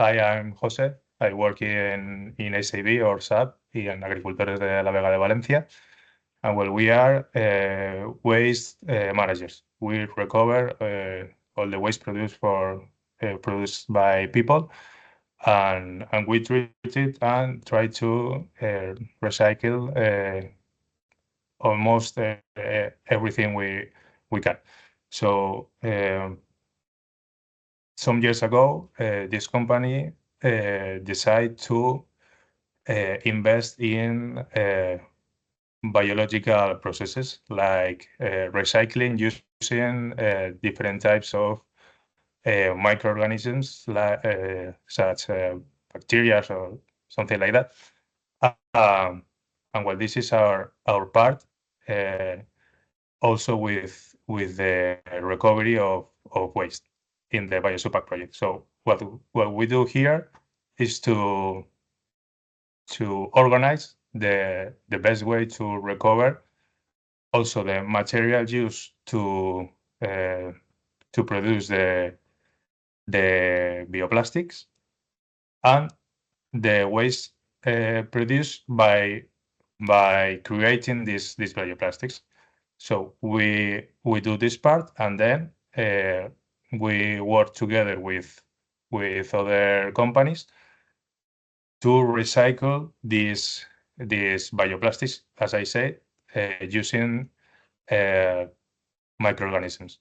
Hi, I'm Jose. I work in SAB or SAP in Agricultores de la Vega de Valencia. And well, we are waste managers. We recover all the waste produced by people, and we treat it and try to recycle almost everything we can. So some years ago, this company decided to invest in biological processes like recycling using different types of microorganisms such bacteria or something like that. And well, this is our part, also with the recovery of waste in the BioSupac project. So what we do here is to organize the best way to recover also the material used to produce the bioplastics and the waste produced by creating these bioplastics. So we do this part, and then we work together with other companies to recycle these bioplastics, as I said, using microorganisms.